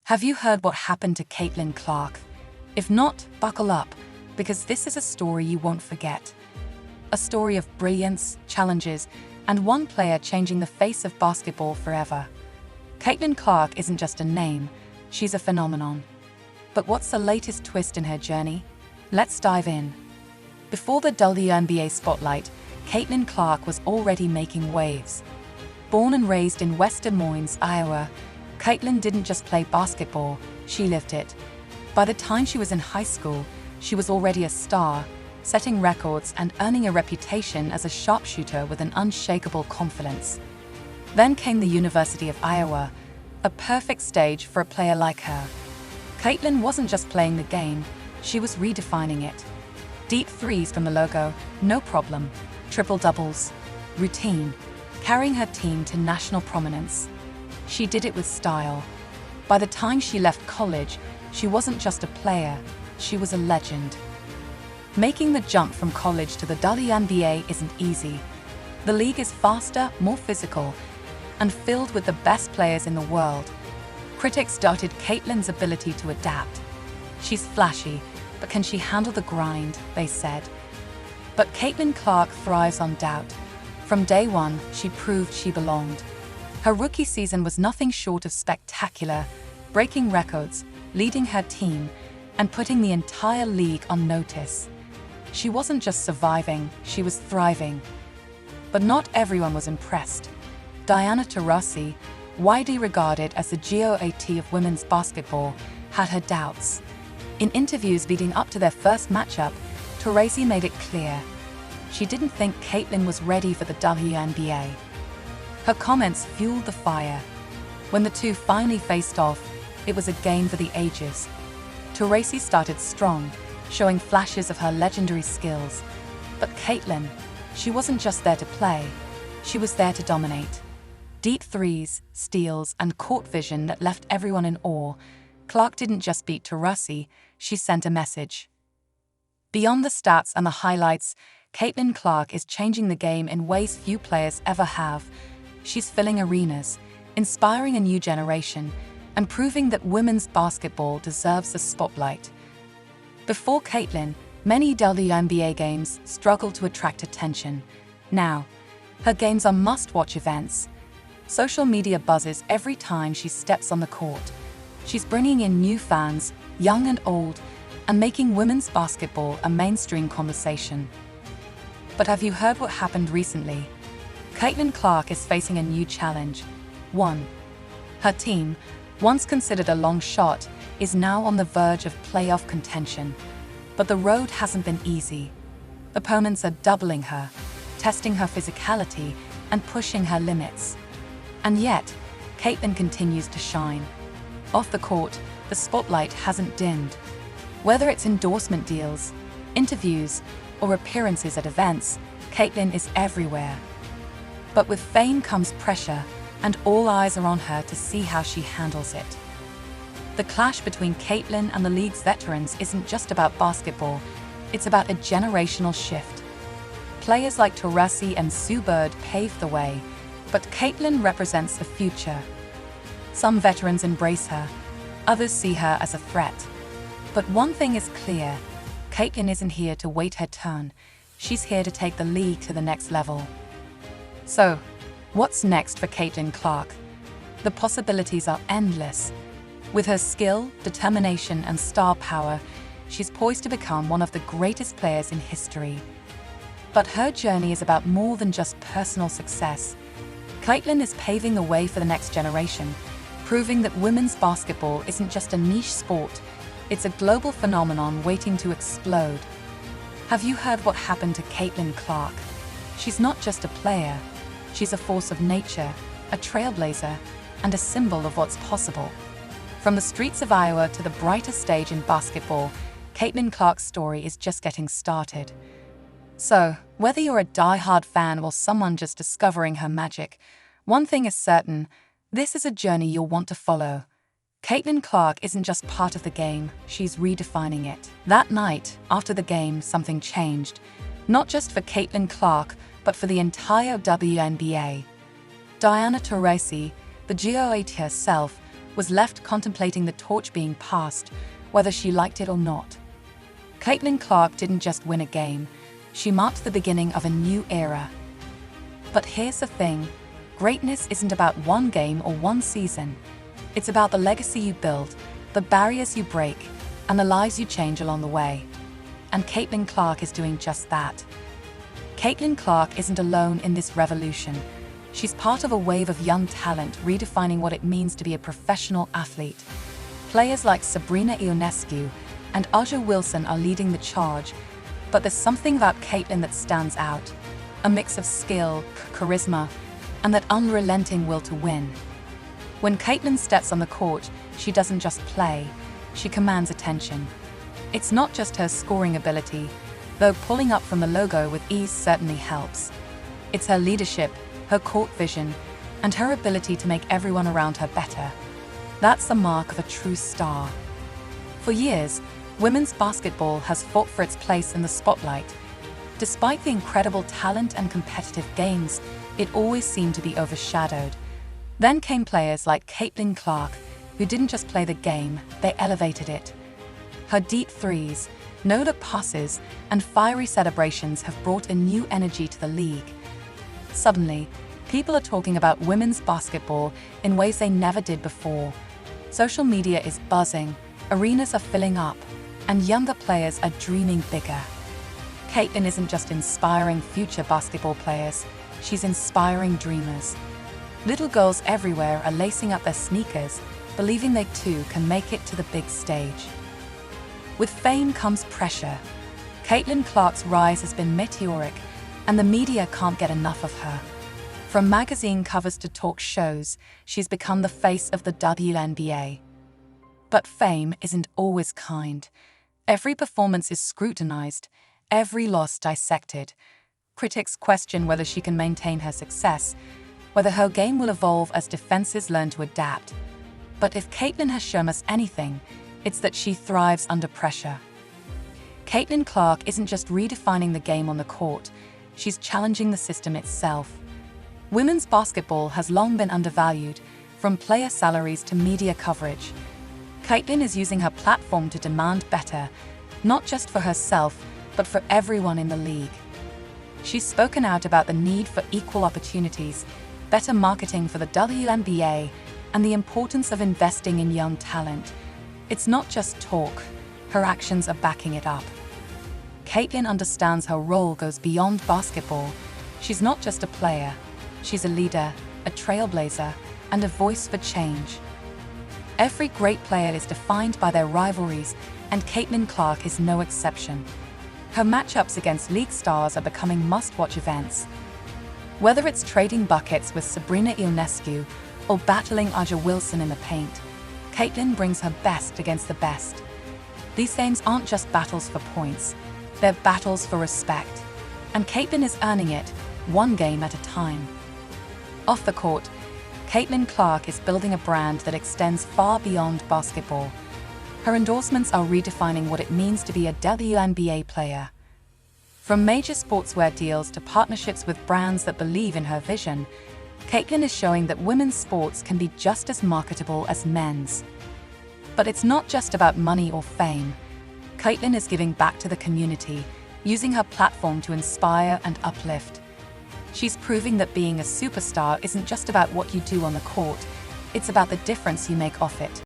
Have you heard what happened to Caitlin Clark? If not, buckle up, because this is a story you won't forget. A story of brilliance, challenges, and one player changing the face of basketball forever. Caitlin Clark isn't just a name, she's a phenomenon. But what's the latest twist in her journey? Let's dive in. Before the WNBA spotlight, Caitlin Clark was already making waves. Born and raised in West Des Moines, Iowa, Caitlin didn't just play basketball, she lived it. By the time she was in high school, she was already a star, setting records and earning a reputation as a sharpshooter with an unshakable confidence. Then came the University of Iowa, a perfect stage for a player like her. Caitlin wasn't just playing the game, she was redefining it. Deep threes from the logo, no problem. Triple doubles, routine, carrying her team to national prominence. She did it with style. By the time she left college, she wasn't just a player, she was a legend. Making the jump from college to the WNBA isn't easy. The league is faster, more physical, and filled with the best players in the world. Critics doubted Caitlin's ability to adapt. She's flashy, but can she handle the grind, they said. But Caitlin Clark thrives on doubt. From day one, she proved she belonged. Her rookie season was nothing short of spectacular, breaking records, leading her team, and putting the entire league on notice. She wasn't just surviving, she was thriving. But not everyone was impressed. Diana Taurasi, widely regarded as the GOAT of women's basketball, had her doubts. In interviews leading up to their first matchup, Taurasi made it clear she didn't think Caitlin was ready for the WNBA. Her comments fueled the fire. When the two finally faced off, it was a game for the ages. Taurasi started strong, showing flashes of her legendary skills. But Caitlin, she wasn't just there to play, she was there to dominate. Deep threes, steals, and court vision that left everyone in awe. Clark didn't just beat Taurasi, she sent a message. Beyond the stats and the highlights, Caitlin Clark is changing the game in ways few players ever have. She's filling arenas, inspiring a new generation, and proving that women's basketball deserves the spotlight. Before Caitlin, many WNBA games struggled to attract attention. Now, her games are must-watch events. Social media buzzes every time she steps on the court. She's bringing in new fans, young and old, and making women's basketball a mainstream conversation. But have you heard what happened recently? Caitlin Clark is facing a new challenge. 1. Her team, once considered a long shot, is now on the verge of playoff contention. But the road hasn't been easy. Opponents are doubling her, testing her physicality, and pushing her limits. And yet, Caitlin continues to shine. Off the court, the spotlight hasn't dimmed. Whether it's endorsement deals, interviews, or appearances at events, Caitlin is everywhere. But with fame comes pressure, and all eyes are on her to see how she handles it. The clash between Caitlin and the league's veterans isn't just about basketball, it's about a generational shift. Players like Taurasi and Sue Bird paved the way, but Caitlin represents the future. Some veterans embrace her, others see her as a threat. But one thing is clear, Caitlin isn't here to wait her turn, she's here to take the league to the next level. So, what's next for Caitlin Clark? The possibilities are endless. With her skill, determination, and star power, she's poised to become one of the greatest players in history. But her journey is about more than just personal success. Caitlin is paving the way for the next generation, proving that women's basketball isn't just a niche sport, it's a global phenomenon waiting to explode. Have you heard what happened to Caitlin Clark? She's not just a player, she's a force of nature, a trailblazer, and a symbol of what's possible. From the streets of Iowa to the brightest stage in basketball, Caitlin Clark's story is just getting started. So, whether you're a die-hard fan or someone just discovering her magic, one thing is certain, this is a journey you'll want to follow. Caitlin Clark isn't just part of the game, she's redefining it. That night, after the game, something changed. Not just for Caitlin Clark, but for the entire WNBA. Diana Taurasi, the GOAT herself, was left contemplating the torch being passed, whether she liked it or not. Caitlin Clark didn't just win a game, she marked the beginning of a new era. But here's the thing, greatness isn't about one game or one season. It's about the legacy you build, the barriers you break, and the lives you change along the way. And Caitlin Clark is doing just that. Caitlin Clark isn't alone in this revolution. She's part of a wave of young talent redefining what it means to be a professional athlete. Players like Sabrina Ionescu and Aja Wilson are leading the charge, but there's something about Caitlin that stands out. A mix of skill, charisma, and that unrelenting will to win. When Caitlin steps on the court, she doesn't just play, she commands attention. It's not just her scoring ability, though pulling up from the logo with ease certainly helps. It's her leadership, her court vision, and her ability to make everyone around her better. That's the mark of a true star. For years, women's basketball has fought for its place in the spotlight. Despite the incredible talent and competitive games, it always seemed to be overshadowed. Then came players like Caitlin Clark, who didn't just play the game, they elevated it. Her deep threes, no-look passes, and fiery celebrations have brought a new energy to the league. Suddenly, people are talking about women's basketball in ways they never did before. Social media is buzzing, arenas are filling up, and younger players are dreaming bigger. Caitlin isn't just inspiring future basketball players, she's inspiring dreamers. Little girls everywhere are lacing up their sneakers, believing they too can make it to the big stage. With fame comes pressure. Caitlin Clark's rise has been meteoric, and the media can't get enough of her. From magazine covers to talk shows, she's become the face of the WNBA. But fame isn't always kind. Every performance is scrutinized, every loss dissected. Critics question whether she can maintain her success, whether her game will evolve as defenses learn to adapt. But if Caitlin has shown us anything, it's that she thrives under pressure. Caitlin Clark isn't just redefining the game on the court, she's challenging the system itself. Women's basketball has long been undervalued, from player salaries to media coverage. Caitlin is using her platform to demand better, not just for herself, but for everyone in the league. She's spoken out about the need for equal opportunities, better marketing for the WNBA, and the importance of investing in young talent. It's not just talk, her actions are backing it up. Caitlin understands her role goes beyond basketball. She's not just a player, she's a leader, a trailblazer, and a voice for change. Every great player is defined by their rivalries, and Caitlin Clark is no exception. Her matchups against league stars are becoming must-watch events. Whether it's trading buckets with Sabrina Ionescu or battling Aja Wilson in the paint, Caitlin brings her best against the best. These games aren't just battles for points, they're battles for respect. And Caitlin is earning it, one game at a time. Off the court, Caitlin Clark is building a brand that extends far beyond basketball. Her endorsements are redefining what it means to be a WNBA player. From major sportswear deals to partnerships with brands that believe in her vision, Caitlin is showing that women's sports can be just as marketable as men's. But it's not just about money or fame. Caitlin is giving back to the community, using her platform to inspire and uplift. She's proving that being a superstar isn't just about what you do on the court, it's about the difference you make off it.